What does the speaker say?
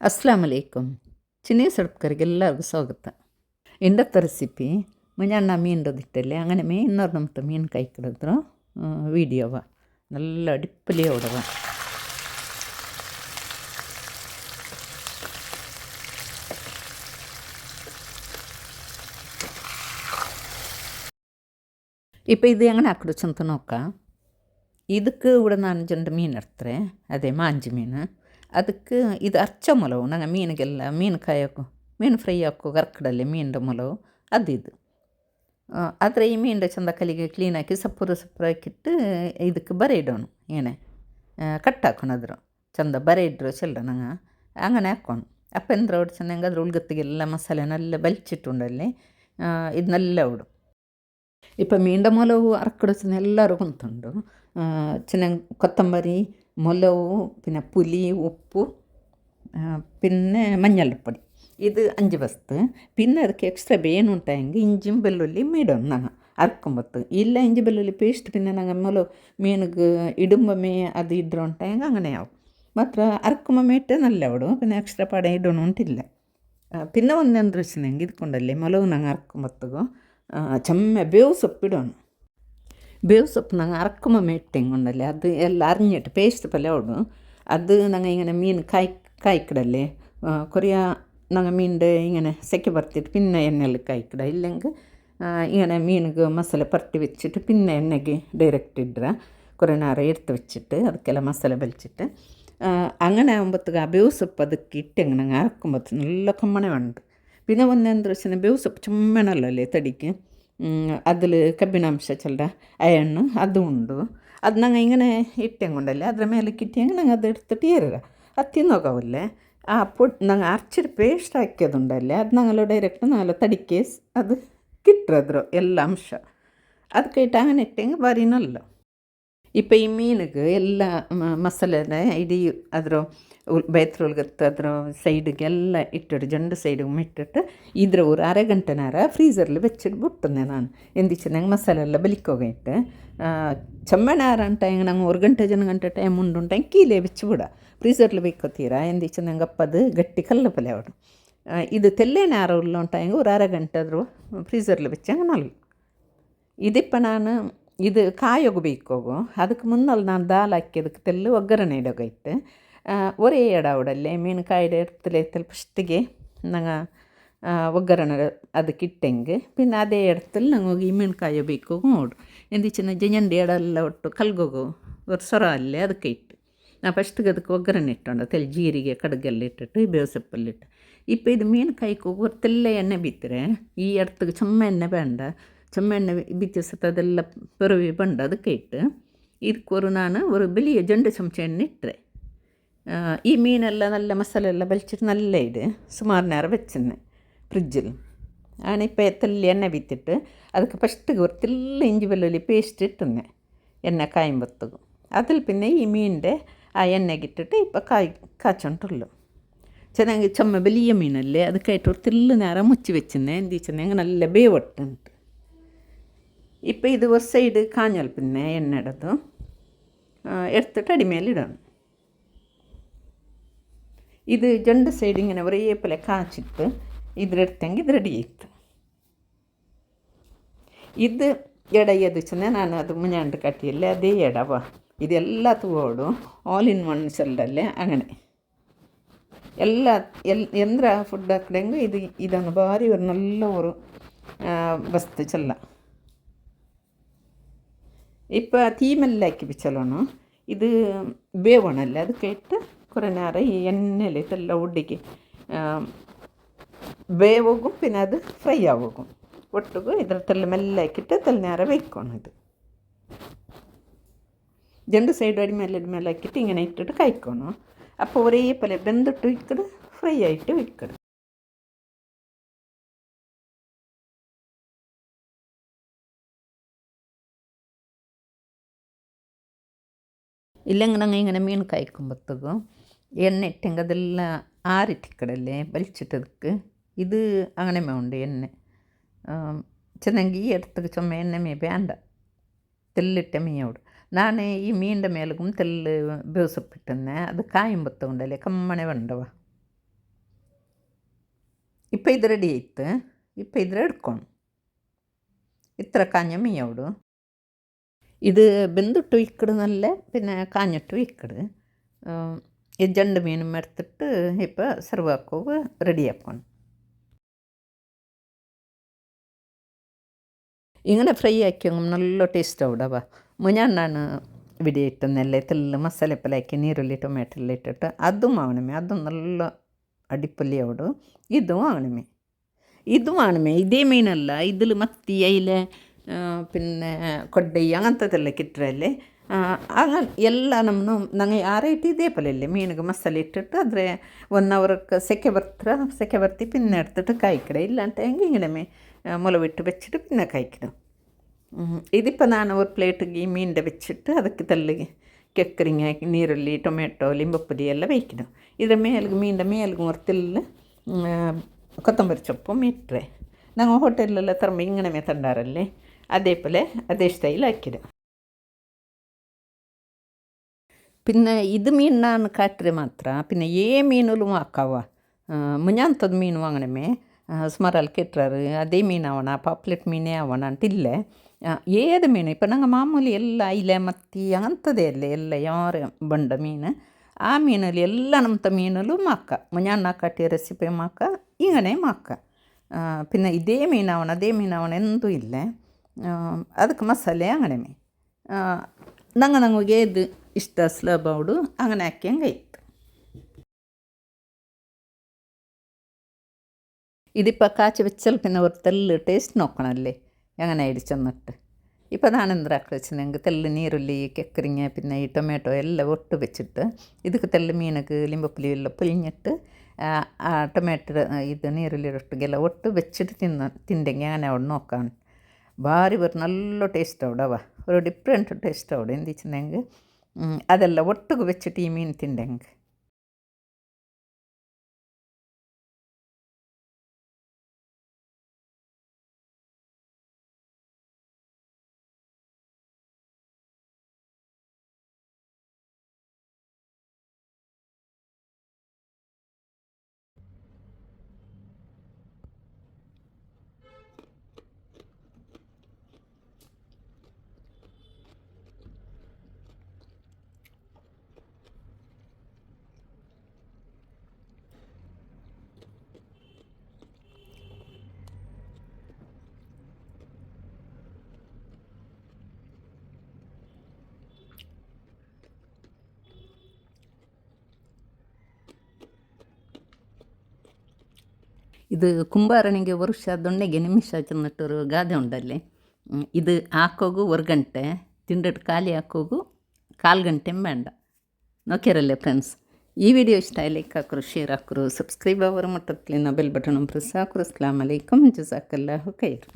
ಅಸ್ಲಾಮ್ ಅಲೈಕುಮ್. ಚಿನ್ನಿ ಸೊಡ್ಕರಿಗೆಲ್ಲರಿಗೂ ಸ್ವಾಗತ. ಇಂಡತ್ತ ರೆಸಿಪಿ ಮುಂಜಾನೆ ಮೀನ್ದಿಟ್ಟಲ್ಲಿ അങ്ങനെ ಇನ್ನೂರು ನಮ್ದು ಮೀನು ಕೈ കിടದ್ರು വീഡിയോവ നല്ല അടിപൊളിയോടവ. ഇപ്പോൾ ഇത് എങ്ങനെ ಹಾಕಿಡುತ್ತೆ ಅಂತ ನೋക്കാം. ಇದಕ್ಕೆ ഇവിടെ ನಾನು ಜಂಡು ಮೀನು ಇರ್ತಾರೆ, ಅದೇ ಮಾಂಜಿ ಮೀನು. ಅದಕ್ಕೆ ಇದು ಅರ್ಚ ಮೊಲವು ನಂಗೆ ಮೀನಿಗೆಲ್ಲ ಮೀನು ಕಾಯೋಕು ಮೀನು ಫ್ರೈ ಹಾಕೋ ಕರ್ಕಡಲ್ಲಿ ಮೀನಿನ ಮೊಲವು ಅದಿದು. ಆದರೆ ಈ ಮೀನಿನ ಚಂದ ಕಲಿಗೆ ಕ್ಲೀನ್ ಹಾಕಿ ಸಪ್ಪುರ ಹಾಕಿಟ್ಟು ಇದಕ್ಕೆ ಬರೆ ಇಡೋಣ. ಏನೇ ಕಟ್ ಹಾಕೋಣದ್ರು ಚಂದ ಬರೆ ಇಡ್ರು ಚೆಲ್ಲ ನಂಗೆ അങ്ങനെ ಹಾಕೋಣ. ಅಪ್ಪಂದ್ರೆ ಅವ್ರು ಚೆನ್ನಾಗಿ ಅದ್ರ ಉಳ್ಗತ್ತಿಗೆಲ್ಲ ಮಸಾಲೆನೆಲ್ಲ ಬಲ್ಚಿಟ್ಟುಂಡಲ್ಲಿ ಇದನ್ನೆಲ್ಲ ಉಡು. ഇപ്പം മീൻ്റെ മുളക് അറക്കിടച്ചുന്ന എല്ലാവരും കുന്തുണ്ട്. ಚೆನ್ನಾಗಿ ಕೊತ್ತಂಬರಿ, ಮೊಲವು, പിന്നെ പുലി, ಉಪ್ಪು, പിന്നെ മഞ്ഞൾപ്പൊടി. ഇത് 5 വസ്തു. പിന്നെ ಅದಕ್ಕೆ ಎಕ್ಸ್ಟ್ರಾ ಬೇನುಂಟಾയെങ്കിൽ ಇಂಜಿಂ ಬೆಳ್ಳುಳ್ಳಿ ಮೀಡೋಣ ನಾನು ಅರ್ಕೊಂಬತ್ತು. ಇಲ್ಲ ಇಂಜಿ ಬೆಳ್ಳುಳ್ಳಿ ಪೇಸ್ಟ್ പിന്നെ ನಂಗೆ ಮೊಲವು ಮೀನಿಗೆ ಇಡುಂಬಮೇ ಅದು ಇಡ್ರು ಉಂಟಾയെങ്കിൽ അങ്ങനെ ആവും. ಮಾತ್ರ ಅರ್ಕೊಂಬ ಇಟ್ಟೆ നല്ല ಅವಡು പിന്നെ ಎಕ್ಸ್ಟ್ರಾ ಪಾಡೆ ಇಡೋಣ ಉಂಟಿಲ್ಲ. പിന്നെ ಒಂದೊಂದು ರುಚಿ ನಂಗೆ ಇದ್ಕೊಂಡಲ್ಲಿ ಮೊಲವು ನಂಗೆ ಅರ್ಕೊಂಬತ್ತಗೋ ചെമ്മ ಬೇವು ಸೊಪ್ಪು ಇಡೋಣ. ಬೇವು ಸೊಪ್ಪು ನಂಗೆ ಅರಕ್ಕುಮ ಮೇಟ್ಟೆಂಗೊಂಡಲ್ಲಿ ಅದು ಎಲ್ಲ ಅರಿഞ്ഞിട്ട് ಪೇಸ್ಟ್ ಪಲ್ಯ ಉಡು. ಅದು ನಂಗೆ ഇങ്ങനെ ಮೀನು ಕಾಯ್ಕಿಡಲ್ಲಿ ಕೊರಿಯ ನಂಗೆ ಮೀನಿൻ്റെ ഇങ്ങനെ ಸೆಕೆ ಬರ್ತಿಟ್ಟು പിന്നെ ಎಣ್ಣೆಯಲ್ಲಿ ಕಾಯ್ಕಿಡ ഇല്ലെങ്കിൽ ഇങ്ങനെ മീനിಗೆ ಮಸಾಲೆ ಪರ್ಟಿ വെച്ചിട്ട് പിന്നെ ಎಣ್ಣೆಗೆ ಡೈರೆಕ್ಟ್ ಇಡ್ರೆ കുറേ നേരം എടുത്ത് വെച്ചിട്ട് ಅದಕ್ಕೆಲ್ಲ ಮಸಾಲೆ ಬಲ್ಚಿಟ್ಟು അങ്ങനെ ആകുമ്പോഴത്തേക്ക് ആ ಬೇವು ಸೊಪ್ಪು ಅದಕ್ಕೆ ಇಟ್ಟೆಂಗೆ ನಂಗೆ ಅರക്കുമ്പോഴത്തേക്ക് നല്ല ಕಮ್ಮನೆ ಉಂಟು. പിന്നെ ಒಂದೊಂದು ವರ್ಷ ಬೇವು ಸೊಪ್ಪು ಚುಮ್ಮನಲ್ಲೇ ತಡಿಕೆ അതിൽ കബ്ബിനാംശ ചെല്ല അയണ് അതും ഉണ്ട്. അത് ഞങ്ങൾ ഇങ്ങനെ ഇട്ടെങ്കൊണ്ടല്ലേ അതിൻ്റെ മേലെ കിട്ടിയെങ്കിൽ ഞങ്ങൾ അത് എടുത്തിട്ട് ഏറുക. അത് തിന്നോക്കാവില്ലേ ആ ഞങ്ങൾ അരച്ചിട്ട് പേസ്റ്റ് ആക്കിയതുണ്ടല്ലേ അത് ഞങ്ങൾ ഡയറക്റ്റ് ഞങ്ങൾ തടിക്കെ അത് കിട്ടുറದ್ರು ಎಲ್ಲ ಅಂಶ ಅದಕ್ಕೆ ಇಟ್ಟು അങ്ങനെ ಇಟ್ಟೆಂಗೆ ಬಾರಿ നല്ല. ಇപ്പം ಈ ಮೀನಿಗೆ ಎಲ್ಲ ಮಸಾಲೆನ ಇಡೀ ಅದ್ರ ಬೈತ್ರೊಳಗತ್ತು ಅದ್ರ ಸೈಡಿಗೆಲ್ಲ ಇಟ್ಟಿಟ್ಟು ಜಂಡು ಸೈಡಿಗೆ ಇಟ್ಟಿಟ್ಟು ಇದ್ರ ഒരു അരഗಂಟೆ നേരം ഫ്രീസറിൽ വെച്ചിട്ട് ಬಿಟ್ಟನೆ ನಾನು ಎಂದಿಚ್ಚಂಗೆ ಮಸಾಲೆ ಎಲ್ಲ ಬಲಿಕೋಗೈತೆ ചെമ്മനാറാണ്ടായെങ്കിൽ ನಂಗೆ 1 ಗಂಟೆ ಗಂಟೆ ಟೈಮ್ ಉಂಡುಂಟಾಗಿ ಕೀಲೇ വെച്ച് ಬಿಡ ಫ್ರೀಸರ್ಲಿ ಬೇಕೋತೀರಾ ಎಂದಿಚ್ಚಂಗೆ ಅಪ್ಪದು ಗಟ್ಟಿ ಕಲ್ಲು ಪಲ್ಯ ಅವಡು. ಇದು ತೆಲ್ಲೆ ನೇರ ಉಳ್ಳ ಉಂಟಾയെങ്കിൽ ഒരു അരഗಂಟೆ ಆದರೂ ಫ್ರೀಸರ್ಲಿ വെച്ചಂಗೆ നല്ല. ഇതിപ്പോൾ ನಾನು ಇದು ಕಾಯೋಗು ಬೇಕೋಗು ಅದಕ್ಕೆ ಮುನ್ನಲ್ಲಿ ನಾನು ದಾಲ್ ಹಾಕಿ ಅದಕ್ಕೆ ತೆಲ್ಲು ಒಗ್ಗರಣೆ ಇಡೋಗೈತೆ ಒರೇ ಎಡಾವಡಲ್ಲೇ ಮೀನು ಕಾಯಿಡೆ ಇರ್ತಲೇ ಫಸ್ಟಿಗೆ ನಂಗೆ ಒಗ್ಗರಣೆ ಅದಕ್ಕೆ ಇಟ್ಟೆಂಗೆ പിന്നെ ಅದೇ ಎಡ್ತಲ್ಲಿ ನಂಗೆ ಹೋಗಿ ಮೀನು ಕಾಯೋ ಬೇಕು ನೋಡು ಎಂದಿಚ್ಚಿನ ಜಂಜಂಡಿ ಎಡೆಲ್ಲ ಒಟ್ಟು ಕಲ್ಗೋಗು ಒಂದು ಸೊರ ಅಲ್ಲೇ ಅದಕ್ಕೆ ಇಟ್ಟು ನಾ ಫಸ್ಟಿಗೆ ಅದಕ್ಕೆ ಒಗ್ಗರಣೆ ಇಟ್ಟೊಂಡು ತೆಲ್ ಜೀರಿಗೆ ಕಡುಗೆಲ್ಲ ಇಟ್ಟಿಟ್ಟು ಬೇವು ಸೊಪ್ಪಲ್ಲಿಟ್ಟು ಇപ്പം ಇದು ಮೀನು ಕಾಯ್ಕೆ ಹೋಗಿ ಒಂದು ತೆಲ್ಲೆ ಎಣ್ಣೆ ಬಿತ್ತರೆ ಈ ಎಡ್ತಿಗೆ ಚೆಮ್ಮ ಎಣ್ಣೆ ಬೇಡ ಚೆಮ್ಮ ಎಣ್ಣೆ ಬಿತ್ತಿ ಸತ್ತ ಅದೆಲ್ಲ ಪೆರವಿ ಬಂಡು ಅದಕ್ಕೆ ಇಟ್ಟು ಇದಕ್ಕೋರು ನಾನು ಒಂದು ಬಿಳಿಯ ಜಂಡು ಚಮಚ ಎಣ್ಣೆ ಇಟ್ಟರೆ ಈ ಮೀನೆಲ್ಲ നല്ല ಮಸಾಲೆ ಎಲ್ಲ ಬಲ್ಚಿಟ್ಟು നല്ല ಇಡು ಸುಮಾರು ನೇರ വെച്ചിരുന്നെ ഫ്രിഡ്ജിൽ ആണ്. ഇപ്പോൾ എത്തല്ലി എണ്ണ ಬಿತ್ತಿಟ್ಟು ಅದಕ್ಕೆ ಫಸ್ಟಿಗೆ ഒരു ತಿಲ್ಲ ഇഞ്ചി വെള്ളുള്ളി പേസ്റ്റ് ഇട്ടുന്നെ എണ്ണ കായുമ്പത്തും അതിൽ പിന്നെ ഈ മീനിൻ്റെ ആ എണ്ണയ്ക്കിട്ടിട്ട് ഇപ്പോൾ കാച്ചുണ്ടുള്ളൂ. ಚೆನ್ನಾಗಿ ಚೆಮ್ಮ വലിയ മീനല്ലേ ಅದಕ್ಕಾയിട്ട് ഒരു ತಿಲ್ಲ നേരം മുಚ್ಚി വെച്ചിരുന്നെ എന്തിച്ചെന്നെ നല്ല ಬೇವಟ್ಟುಂಟು. ഇപ്പോൾ ഇത് ഒരു സൈഡ് കാഞ്ഞാൽ പിന്നെ എണ്ണ ഇടದು എടുത്തിട്ട് അടിമേലിടണം. ಇದು ಜಂಡು ಸೈಡ್ ಇങ്ങനെ ഒരേ പോലെ കാച്ചിട്ട് ഇതിലെടുത്തെങ്കിൽ ഇത് റെഡി ആയിತ್ತು. ഇത് ಎಡ ಎದಚ್ಚನೆ ನಾನು ಅದು ಮುಂಜಾನೆ ಕಟ್ಟಿಯಲ್ಲೇ ಅದೇ ಎಡವ ಇದೆಲ್ಲ ತಗೋಡು ಆಲ್ ಇನ್ ಒನ್ ಸೆಲ್ಲಲ್ಲೇ അങ്ങനെ ಎಲ್ಲ ಎಂದ್ರ ಫುಡ್ ಹಾಕಿದಂಗೆ ಇದನ್ನು ಭಾರಿ ಒಂದು നല്ല ഒരു ವಸ್ತು ಚೆಲ್ಲ. ഇപ്പോൾ തീമെല്ലാക്കി വെച്ചല്ലോಣ ഇത് ಬೇವಣല്ലേ ಅದಕ್ಕೆ ಇಟ್ಟು കുറേ നേരം ഈ എണ്ണയിലിട്ടെല്ലാം ഒടിക്ക് ಬೇವೋಗುം പിന്നെ അത് ഫ്രൈ ആവുകയും ഒട്ടുകയും ഇതിലെല്ലാം മെല്ലാക്കിയിട്ട് തെല്ല നേരം വെക്കണം. ഇത് രണ്ട് സൈഡ് അടിമേലാക്കിയിട്ട് ഇങ്ങനെ ഇട്ടിട്ട് കഴിക്കണം. അപ്പോൾ ഒരേ പോലെ വെന്തിട്ട് വിൽക്കട് ഫ്രൈ ആയിട്ട് വിൽക്കട്. ഇല്ലെങ്കിൽ ನಂಗೆ ഇങ്ങനെ മീൻ കായ്ക്കുമ്പോഴത്തേക്കും എണ്ണ ഇട്ടെങ്കിൽ അതെല്ലാം ആറിട്ടിക്കടല്ലേ വലിച്ചിട്ടದಕ್ಕೆ ഇത് അങ്ങനെ ഉണ്ട് എണ്ണ ಚೆನ್ನಾಗಿ ಈ ಎಡ್ತಕ್ಕೆ ಚೊಮ್ಮೆ ಎಣ್ಣೆ ಮೇ ಬೇಂಡ ತೆಲ್ಲಿಟ್ಟೆ ಮೀಯೋಡು ನಾನು ಈ ಮೀನಿൻ്റെ ಮೇಲೆಗೂ ತೆಲ್ಲು ಬೇವು ಸೊಪ್ಪಿಟ್ಟನ್ನೆ ಅದು ಕಾಯುಂಬತ್ತ ಉಂಡಲ್ಲೇ ಕಮ್ಮನೆ ಬಂಡವ ഇപ്പം ഇത് റെഡി ആയിത്ത്. ഇപ്പം ഇത് എടുക്കണം. ഇത്ര കാഞ്ഞ മീയോട് ഇത് ಬೆಂದಿಟ್ಟು ಇಕ್ಕಡು നല്ല പിന്നെ കാഞ്ഞിട്ടു ഇക്കട് ഈ ജണ്ട് മീനും എടുത്തിട്ട് ഇപ്പോൾ സെർവ് ആക്കുക റെഡിയാക്കണം. ഇങ്ങനെ ഫ്രൈ ആക്കിയെങ്കിൽ നല്ല ടേസ്റ്റ് ആവിടವ. മുഞ്ഞാണ് വിടി ഇട്ടുന്നല്ലേ തെല്ല് മസാലപ്പെല്ലാം ಹಾಕಿ ನೀರುಳ್ಳಿ ಟೊಮೆಟೊ ಎಲ್ಲ ಇಟ್ಟಿಟ್ಟು അതും വാങ്ങണമേ. അതും നല്ല അടിപൊളി ആവിടും. ഇതും വാങ്ങണമേ. ഇതും വാങ്ങണമേ. ഇതേ മീനല്ല, ഇതിൽ മത്തി അയില പിന്നെ കൊಡ್ಡೈ അങ്ങനത്തതെಲ್ಲ കിട്ടರಲ್ಲೇ അങ്ങനെ ಎಲ್ಲ ನಮ್ಮನ್ನು ನಂಗೆ ಆ ರೇಟ್ ಇದೇ ಪಲ್ಲೆ ಮೀನಿಗೆ ಮಸಾಲೆ ಇಟ್ಟಿಟ್ಟು ಆದರೆ 1 ಅವರ್ಕ್ಕೆ ಸೆಕೆ ಬರ್ತಿ പിന്നെ എടുത്തിട്ട് കായ്ക്കിടും. ഇല്ലാണ്ട് ಹೆಂಗೆ ഇങ്ങനെ മുളവിട്ട് വെച്ചിട്ട് പിന്നെ കായ്ക്കിടും. ഇതിപ്പോൾ ನಾನು ഒരു ಪ್ಲೇಟಿಗೆ ಮೀನಿൻ്റെ വെച്ചിട്ട് ಅದಕ್ಕೆ ತಲ್ಲಿಗೆ ಕೆಕ್ಕರಿಂಗ್ ಹಾಕಿ ನೀರುಳ್ಳಿ ಟೊಮೆಟೊ ಲಿಂಬುಪುಡಿ ಎಲ್ಲ ಬೇಯ್ಕಿடும். ಇದರ ಮೇಲ್ಗೆ ಮೀನಿൻ്റെ ಮೇಲ್ಗೆ ಮುರ್ತಿಲ್ಲ ಕೊತ್ತಂಬರಿ ಸೊಪ್ಪು ಇಟ್ಟರೆ ನಾವು ಹೋಟೆಲೆಲ್ಲ ತರ್ಮ ഇങ്ങനെ ತಂದಾರಲ್ಲೇ അതേപോലെ അതേ സ്റ്റൈൽ ആക്കിടും. പിന്നെ ഇത് മീൻ ನಾನು ಕಾಟ್ರೆ ಮಾತ್ರ പിന്നെ ಮೀನಲ್ಲೂ ಹಾಕವ ಮುಂಜಾಂಥದ್ದು ಮೀನು ವಾಂಗಣಮೇ ಸುಮಾರಲ್ಲಿ ಕೆಟ್ಟರು ಅದೇ ಮೀನು ಅವಣ ಪಾಪ್ಲೆಟ್ ಮೀನೇ ಅವಣ ಅಂತಿಲ್ಲ. ಏದು ಮೀನು ಇಪ್ಪ ನಂಗೆ ಮಾಮೂಲಿ ಎಲ್ಲ ಐಲೆ ಮತ್ತಿ ಅಂಥದ್ದೇ ಅಲ್ಲೇ ಎಲ್ಲ ಯಾರು ಬಂಡ ಮೀನು ಆ ಮೀನಲ್ಲಿ ಎಲ್ಲ ನಮ್ಮ ಮೀನಲ್ಲೂ ಮಾಕ ಮುಂಜಾನೆ ಕಾಟಿ ರೆಸಿಪಿ ಮಾಕ ಹಿಂಗನೇ ಮಾಕ. പിന്നെ ಇದೇ ಮೀನವಣ ಅದೇ ಮೀನವಣ ಎಂದೂ ಇಲ್ಲ. ಅದಕ್ಕೆ ಮಸಾಲೆ ಅಂಗಣಮೇ ನಂಗೆ ಏದು ಇಷ್ಟ ಸುಲಭ അങ്ങനെ ആക്കിയങ്ങായിട്ട്. ഇതിപ്പോൾ കാച്ചി വെച്ചാൽ പിന്നെ ഒരു തെല്ല് ടേസ്റ്റ് നോക്കണമല്ലേ എങ്ങനെ ഇടിച്ചെന്നിട്ട്. ഇപ്പോൾ ഞാൻ എന്താക്കി വെച്ചിട്ടുണ്ടെങ്കിൽ തെല്ല് ನೀರುಳ್ಳಿ ಕೆಕ್ಕರಿಂಗೆ പിന്നെ ಈ ಟೊಮೆಟೊ ಎಲ್ಲ ಒಟ್ಟು വെച്ചിട്ട് ಇದಕ್ಕೆ ತೆಲ್ಲು ಮೀನಿಗೆ ಲಿಂಬುಪುಳಿ ಎಲ್ಲ ಪುಳಿഞ്ഞിട്ട് ಆ ಟೊಮೆಟೊ ಇದು ನೀರುಳ್ಳಿ ಒಟ್ಟಿಗೆಲ್ಲ ಒಟ್ಟು വെച്ചിട്ട് ತಿಂಡೆಂಗೆ അങ്ങനെ അവിടെ നോക്കാൻ ಭಾರಿ നല്ല ಟೇಸ್ಟ್ ಅವಡವ ഒരു ಡಿಫ್ರೆಂಟ್ ಟೇಸ್ಟ್ ಅವಡು ಎಂದಿಚ್ಚಿನಂಗೆ ಅದೆಲ್ಲ ಒಟ್ಟಿಗೆ വെച്ചിട്ട് ಈ ಮೀನು ತಿಂಡೆಂಗೆ. ഇത് ಕುಂಬಾರನಿಗೆ ವರ್ಷ ದೊಣ್ಣೆಗೆ ನಿಮಿಷ ಚೆನ್ನಟ್ಟರು ಗಾದೆ ಉಂಡಲ್ಲಿ. ಇದು ಹಾಕೋಗು 1 ಗಂಟೆ ತಿಂಡಿಟ್ಟು ಖಾಲಿ ಹಾಕೋಗು 1/4 ಗಂಟೆ ಬೇಡ ನೋಕ್ಯಾರಲ್ಲೇ ಫ್ರೆಂಡ್ಸ್. ಈ ವಿಡಿಯೋ ಇಷ್ಟ ಲೈಕ್ ಹಾಕರು, ಶೇರ್ ಹಾಕರು, ಸಬ್ಸ್ಕ್ರೈಬ್ ಅವರು ಮಟ್ಟತ್ಲಿನ ಬೆಲ್ ಬಟನ್ ಪ್ರೆಸ್ ಹಾಕರು. ಅಸ್ಸಲಾಮು ಅಲೈಕುಮ್, ಜಜಾಕಲ್ಲಾಹು ಖೈರ್.